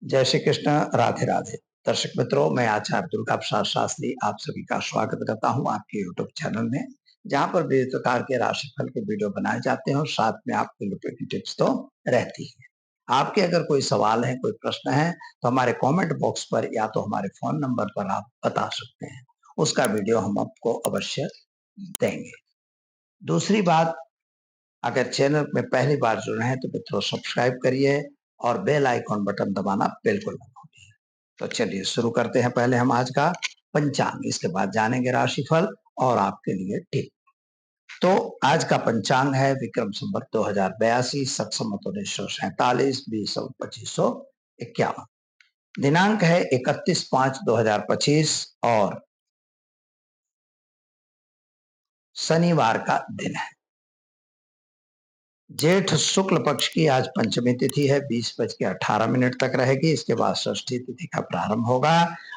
जय श्री कृष्ण। राधे राधे। दर्शक मित्रों, मैं आचार्य दुर्गा प्रसाद शास्त्री आप सभी का स्वागत करता हूं आपके यूट्यूब चैनल में, जहां पर विविध प्रकार के राशिफल के वीडियो बनाए जाते हैं और साथ में आपके रुपए की टिप्स तो रहती है। आपके अगर कोई सवाल है, कोई प्रश्न है, तो हमारे कमेंट बॉक्स पर या तो हमारे फोन नंबर पर आप बता सकते हैं। उसका वीडियो हम आपको अवश्य देंगे। दूसरी बात, अगर चैनल में पहली बार जुड़े हैं तो मित्रों सब्सक्राइब करिए और बेल आइकॉन बटन दबाना बिल्कुल मत भूलिए। तो चलिए शुरू करते हैं। पहले हम आज का पंचांग, इसके बाद जानेंगे राशिफल और आपके लिए टिप। तो आज का पंचांग है विक्रम संवत 2082, शक संवत 1947, 20 2551। दिनांक है 31/5/2025 और शनिवार का दिन है। जेठ शुक्ल पक्ष की आज पंचमी तिथि है, 20:18 तक रहेगी। इसके बाद षष्ठी तिथि का प्रारंभ होगा।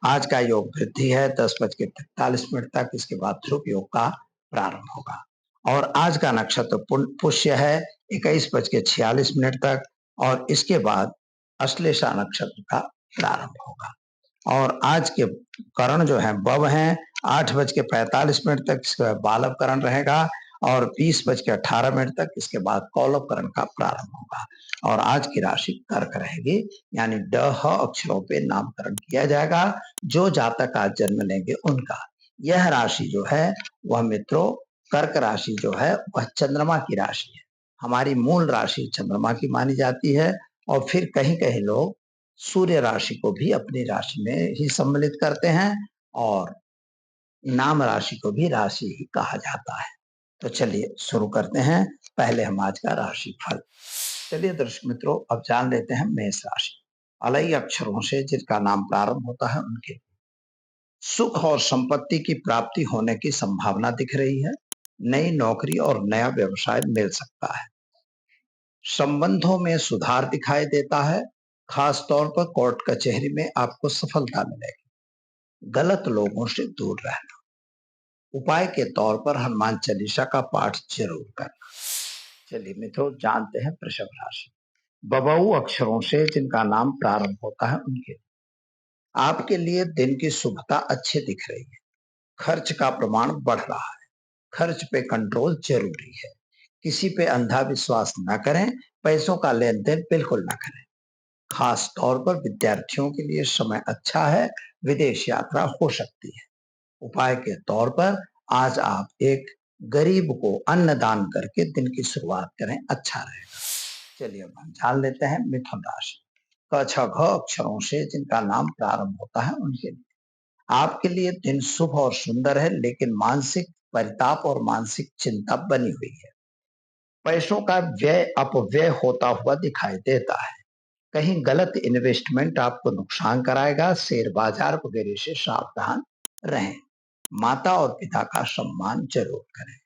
आज का योग वृद्धि है, 10:43 तक। इसके बाद ध्रुव योग का प्रारंभ होगा। और आज का नक्षत्र पुष्य है, 21:46 तक। और इसके बाद अश्लेषा नक्षत्र का प्रारंभ होगा। और आज के करण जो है बव है, 8:45 तक। इसके बाद बालव करण रहेगा और 20:18 तक। इसके बाद कौलव करण का प्रारंभ होगा। और आज की राशि कर्क रहेगी, यानी ड ह अक्षरों पे नामकरण किया जाएगा। जो जातक आज जन्म लेंगे उनका यह राशि जो है वह मित्रों, कर्क राशि जो है वह चंद्रमा की राशि है। हमारी मूल राशि चंद्रमा की मानी जाती है। और फिर कहीं कहीं लोग सूर्य राशि को भी अपनी राशि में ही सम्मिलित करते हैं और नाम राशि को भी राशि ही कहा जाता है। तो चलिए शुरू करते हैं। पहले हम आज का राशि फल। चलिए दर्शक मित्रों, अब जान लेते हैं मेष राशि। अलई अक्षरों से जिनका नाम प्रारंभ होता है उनके सुख और संपत्ति की प्राप्ति होने की संभावना दिख रही है। नई नौकरी और नया व्यवसाय मिल सकता है। संबंधों में सुधार दिखाई देता है। खास तौर पर कोर्ट कचहरी में आपको सफलता मिलेगी। गलत लोगों से दूर रहना। उपाय के तौर पर हनुमान चालीसा का पाठ जरूर करना। चलिए मित्रों, जानते हैं वृषभ राशि। बबऊ अक्षरों से जिनका नाम प्रारंभ होता है उनके आपके लिए दिन की शुभता अच्छी दिख रही है। खर्च का प्रमाण बढ़ रहा है। खर्च पे कंट्रोल जरूरी है। किसी पे अंधा विश्वास न करें। पैसों का लेन देन बिल्कुल न करें। खास तौर पर विद्यार्थियों के लिए समय अच्छा है। विदेश यात्रा हो सकती है। उपाय के तौर पर आज आप एक गरीब को अन्न दान करके दिन की शुरुआत करें, अच्छा रहेगा। चलिए अब हम जान लेते हैं मिथुन राशि। क छ घ अक्षरों से जिनका नाम प्रारंभ होता है उनके लिए आपके लिए दिन शुभ और सुंदर है, लेकिन मानसिक परिताप और मानसिक चिंता बनी हुई है। पैसों का व्यय अपव्यय होता हुआ दिखाई देता है। कहीं गलत इन्वेस्टमेंट आपको नुकसान कराएगा। शेयर बाजार वगैरह से सावधान रहें। माता और पिता का सम्मान जरूर करें।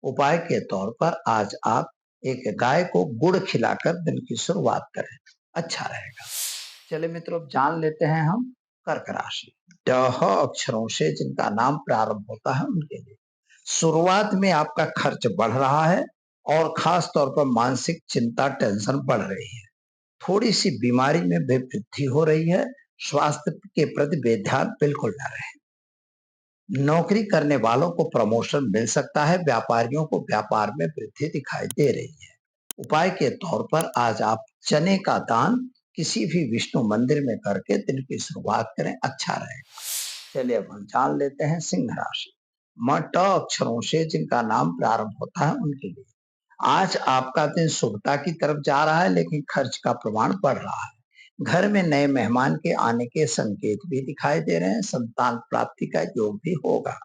उपाय के तौर पर आज आप एक गाय को गुड़ खिलाकर दिन की शुरुआत करें, अच्छा रहेगा। चले मित्रों, जान लेते हैं हम कर्क राशि। डह अक्षरों से जिनका नाम प्रारंभ होता है उनके लिए शुरुआत में आपका खर्च बढ़ रहा है और खास तौर पर मानसिक चिंता, टेंशन बढ़ रही है। थोड़ी सी बीमारी में भी वृद्धि हो रही है। स्वास्थ्य के प्रति बेध्यान बिल्कुल न रहे। नौकरी करने वालों को प्रमोशन मिल सकता है। व्यापारियों को व्यापार में वृद्धि दिखाई दे रही है। उपाय के तौर पर आज आप चने का दान किसी भी विष्णु मंदिर में करके दिन की शुरुआत करें, अच्छा रहेगा। चलिए अब हम जान लेते हैं सिंह राशि। मट अक्षरों से जिनका नाम प्रारंभ होता है उनके लिए आज आपका दिन शुभता की तरफ जा रहा है, लेकिन खर्च का प्रमाण बढ़ रहा है। घर में नए मेहमान के आने के संकेत भी दिखाई दे रहे हैं। संतान प्राप्ति का योग भी होगा।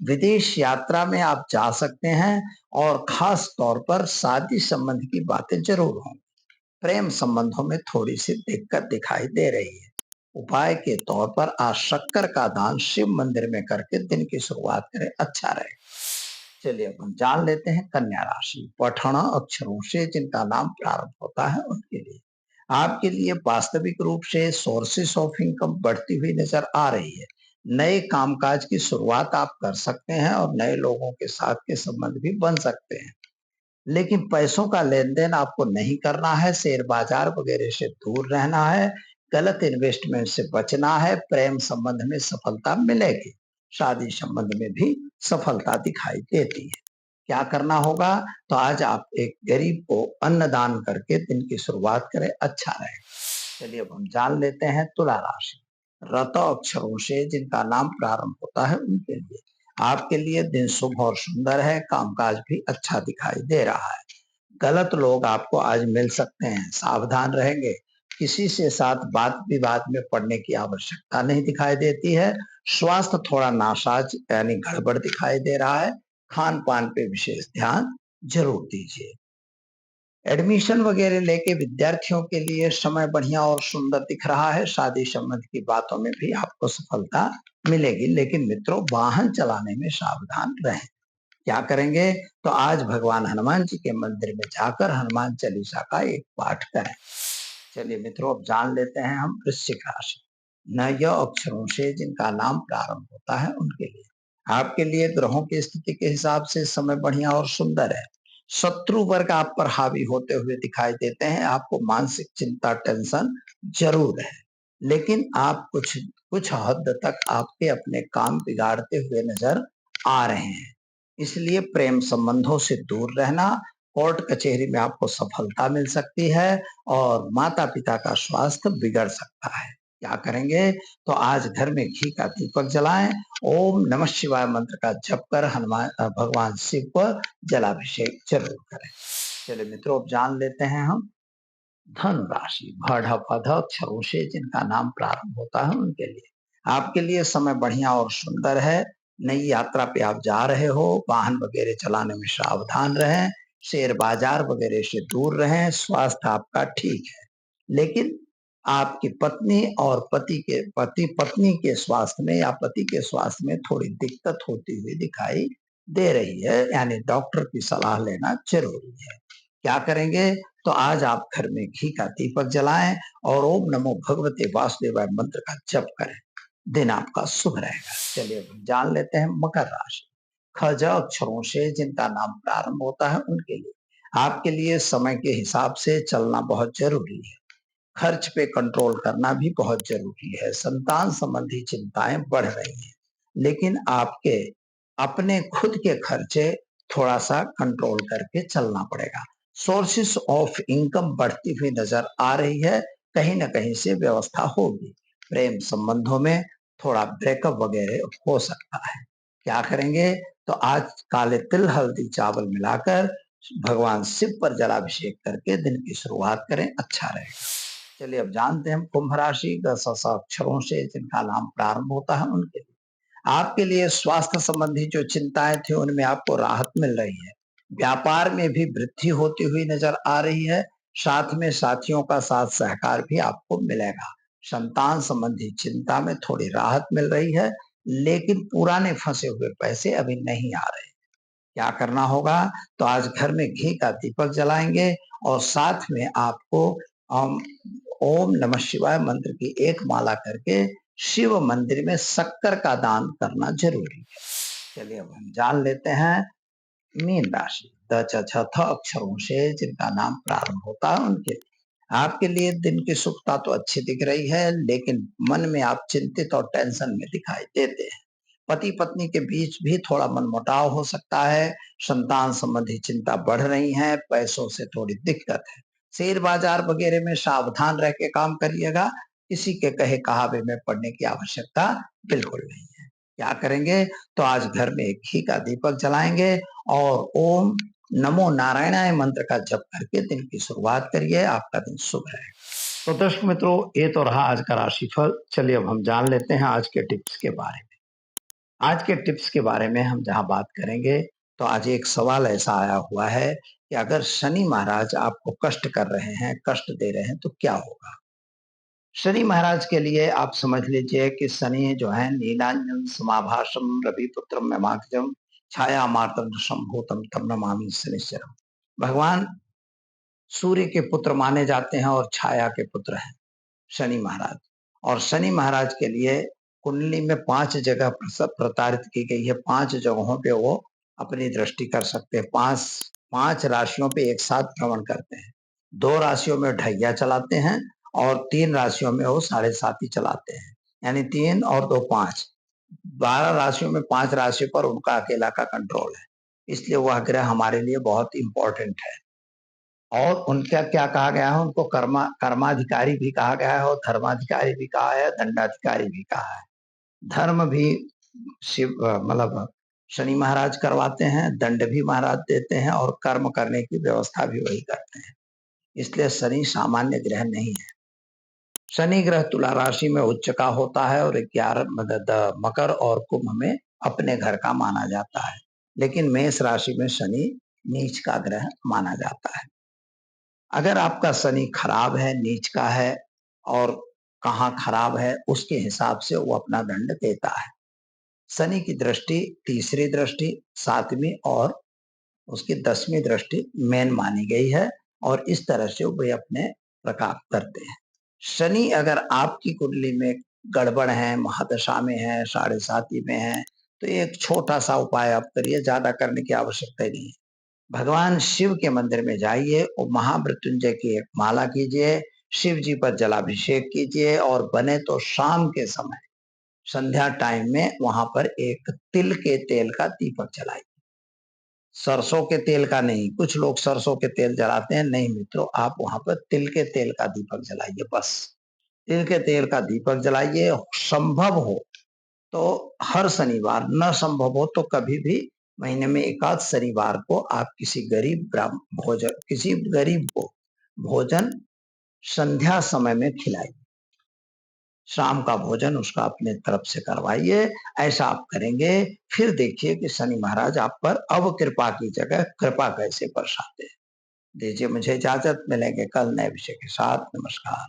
विदेश यात्रा में आप जा सकते हैं और खास तौर पर शादी संबंध की बातें जरूर होंगी। प्रेम संबंधों में थोड़ी सी दिक्कत दिखाई दे रही है। उपाय के तौर पर आज शक्कर का दान शिव मंदिर में करके दिन की शुरुआत करें, अच्छा रहेगा। चलिए अब हम जान लेते हैं कन्या राशि। पठण अक्षरों से जिनका नाम प्रारंभ होता है उनके लिए आपके लिए वास्तविक रूप से सोर्सेस ऑफ इनकम बढ़ती हुई नजर आ रही है। नए कामकाज की शुरुआत आप कर सकते हैं और नए लोगों के साथ के संबंध भी बन सकते हैं, लेकिन पैसों का लेन देन आपको नहीं करना है। शेयर बाजार वगैरह से दूर रहना है। गलत इन्वेस्टमेंट से बचना है, प्रेम संबंध में सफलता मिलेगी, शादी संबंध में भी सफलता दिखाई देती है। क्या करना होगा? तो आज आप एक गरीब को अन्न दान करके दिन की शुरुआत करें, अच्छा रहेगा। चलिए अब हम जान लेते हैं तुला राशि। रत अक्षरों से जिनका नाम प्रारंभ होता है उनके लिए आपके लिए दिन शुभ और सुंदर है, कामकाज भी अच्छा दिखाई दे रहा है। गलत लोग आपको आज मिल सकते हैं, सावधान रहेंगे। किसी से साथ बात विवाद में पड़ने की आवश्यकता नहीं दिखाई देती है। स्वास्थ्य थोड़ा नासाज यानी गड़बड़ दिखाई दे रहा है। खान पान पे विशेष ध्यान जरूर दीजिए। एडमिशन वगैरह लेके विद्यार्थियों के लिए समय बढ़िया और सुंदर दिख रहा है। शादी संबंध की बातों में भी आपको सफलता मिलेगी, लेकिन मित्रों वाहन चलाने में सावधान रहें। क्या करेंगे? तो आज भगवान हनुमान जी के मंदिर में जाकर हनुमान चालीसा का एक पाठ करें। चलिए मित्रों अब जान लेते हैं हम वृश्चिक राशि। न य अक्षरों से जिनका नाम प्रारंभ होता है उनके लिए आपके लिए ग्रहों की स्थिति के हिसाब से समय बढ़िया और सुंदर है। शत्रु वर्ग आप पर हावी होते हुए दिखाई देते हैं। आपको मानसिक चिंता टेंशन जरूर है, लेकिन आप कुछ कुछ हद तक आपके अपने काम बिगाड़ते हुए नजर आ रहे हैं। इसलिए प्रेम संबंधों से दूर रहना, कोर्ट कचहरी में आपको सफलता मिल सकती है और माता पिता का स्वास्थ्य बिगड़ सकता है। क्या करेंगे? तो आज घर में घी का दीपक जलाएं, ओम नमः शिवाय मंत्र का जप कर हनुमान भगवान शिव पर जलाभिषेक जरूर करें। चलिए मित्रों अब जान लेते हैं हम धन राशि। भढ़ पध अक्षरों से जिनका नाम प्रारंभ होता है उनके लिए आपके लिए समय बढ़िया और सुंदर है। नई यात्रा पे आप जा रहे हो, वाहन वगैरह चलाने में सावधान रहें, शेयर बाजार वगैरह से दूर रहें। स्वास्थ्य आपका ठीक है, लेकिन आपकी पत्नी और पति पत्नी के स्वास्थ्य में या पति के स्वास्थ्य में थोड़ी दिक्कत होती हुई दिखाई दे रही है, यानी डॉक्टर की सलाह लेना जरूरी है। क्या करेंगे? तो आज आप घर में घी का दीपक जलाएं और ओम नमो भगवते वासुदेवाय मंत्र का जप करें। दिन आपका शुभ रहेगा। चलिए अब जान लेते हैं मकर राशि। खज अक्षरों से जिनका नाम प्रारंभ होता है उनके लिए आपके लिए समय के हिसाब से चलना बहुत जरूरी है। खर्च पे कंट्रोल करना भी बहुत जरूरी है। संतान संबंधी चिंताएं बढ़ रही हैं, लेकिन आपके अपने खुद के खर्चे थोड़ा सा कंट्रोल करके चलना पड़ेगा। सोर्सेस ऑफ इनकम बढ़ती हुई नजर आ रही है, कहीं ना कहीं से व्यवस्था होगी। प्रेम संबंधों में थोड़ा ब्रेकअप वगैरह हो सकता है। क्या करेंगे? तो आज काले तिल हल्दी चावल मिलाकर भगवान शिव पर जलाभिषेक करके दिन की शुरुआत करें, अच्छा रहेगा। चलिए अब जानते हैं कुंभ राशि का अक्षरों से जिनका नाम प्रारंभ होता है उनके लिए आपके लिए स्वास्थ्य संबंधी जो चिंताएं थी उनमें आपको राहत मिल रही है। व्यापार में भी वृद्धि होती हुई नजर आ रही है। साथ में साथियों का साथ सहकार भी आपको मिलेगा। संतान संबंधी चिंता में थोड़ी राहत मिल रही है, लेकिन पुराने फंसे हुए पैसे अभी नहीं आ रहे। क्या करना होगा? तो आज घर में घी का दीपक जलाएंगे और साथ में आपको अम, ओम नमः शिवाय मंत्र की एक माला करके शिव मंदिर में शक्कर का दान करना जरूरी है। चलिए अब हम जान लेते हैं मीन राशि। द च छ थ अक्षरों से जिनका नाम प्रारंभ होता है उनके आपके लिए दिन की सुखता तो अच्छी दिख रही है, लेकिन मन में आप चिंतित और टेंशन में दिखाई देते हैं। पति पत्नी के बीच भी थोड़ा मनमुटाव हो सकता है। संतान संबंधी चिंता बढ़ रही है, पैसों से थोड़ी दिक्कत है। शेयर बाजार वगैरह में सावधान रह के काम करिएगा। किसी के कहे कहावे में पड़ने की आवश्यकता बिल्कुल नहीं है। क्या करेंगे? तो आज घर में एक घी का दीपक जलाएंगे और ओम नमो नारायणाय मंत्र का जप करके दिन की शुरुआत करिए, आपका दिन शुभ रहेगा। तो दर्शक मित्रों, ये तो रहा आज का राशिफल। चलिए अब हम जान लेते हैं आज के टिप्स के बारे में। आज के टिप्स के बारे में हम जहां बात करेंगे, तो आज एक सवाल ऐसा आया हुआ है कि अगर शनि महाराज आपको कष्ट कर रहे हैं, कष्ट दे रहे हैं, तो क्या होगा? शनि महाराज के लिए आप समझ लीजिए कि शनि जो है नीलांजन समाभाषम रवि पुत्रम ममाग्रजम छाया मार्तंड संभूतम तम नमामि शनिश्चरम। भगवान सूर्य के पुत्र माने जाते हैं और छाया के पुत्र हैं शनि महाराज। और शनि महाराज के लिए कुंडली में 5 जगह प्रताड़ित की गई है। 5 जगहों पे वो अपनी दृष्टि कर सकते हैं। 5 राशियों पे एक साथ भ्रमण करते हैं। 2 राशियों में ढैया चलाते हैं और 3 राशियों में वो 7.5 ही चलाते हैं, यानी 3 और 2 5, 12 राशियों में 5 राशि पर उनका अकेला का कंट्रोल है, इसलिए वह ग्रह हमारे लिए बहुत इंपॉर्टेंट है। और उनका क्या कहा गया है, उनको कर्माधिकारी भी कहा गया है और धर्माधिकारी भी कहा है, दंडाधिकारी भी कहा है। धर्म भी शिव मतलब शनि महाराज करवाते हैं, दंड भी महाराज देते हैं और कर्म करने की व्यवस्था भी वही करते हैं, इसलिए शनि सामान्य ग्रह नहीं है। शनि ग्रह तुला राशि में उच्च का होता है और 11 मकर और कुंभ में अपने घर का माना जाता है, लेकिन मेष राशि में शनि नीच का ग्रह माना जाता है। अगर आपका शनि खराब है, नीच का है और कहाँ खराब है, उसके हिसाब से वो अपना दंड देता है। शनि की दृष्टि तीसरी दृष्टि, 7वीं और उसकी 10वीं दृष्टि मेन मानी गई है और इस तरह से वे अपने प्रकार करते हैं। शनि अगर आपकी कुंडली में गड़बड़ है, महादशा में है, 7.5 में है, तो एक छोटा सा उपाय आप करिए, ज्यादा करने की आवश्यकता नहीं है। भगवान शिव के मंदिर में जाइए और महामृत्युंजय की एक माला कीजिए, शिव जी पर जलाभिषेक कीजिए और बने तो शाम के समय संध्या टाइम में वहां पर एक तिल के तेल का दीपक जलाइए, सरसों के तेल का नहीं। कुछ लोग सरसों के तेल जलाते हैं, नहीं मित्रों, आप वहां पर तिल के तेल का दीपक जलाइए, बस तिल के तेल का दीपक जलाइए। संभव हो तो हर शनिवार, न संभव हो तो कभी भी महीने में एकाध शनिवार को आप किसी गरीब को भोजन संध्या समय में खिलाइए, शाम का भोजन उसका अपने तरफ से करवाइए। ऐसा आप करेंगे, फिर देखिए कि शनि महाराज आप पर अब कृपा की जगह कृपा कैसे बरसाते हैं। दीजिए मुझे इजाजत, मिलेंगे कल नए विषय के साथ। नमस्कार।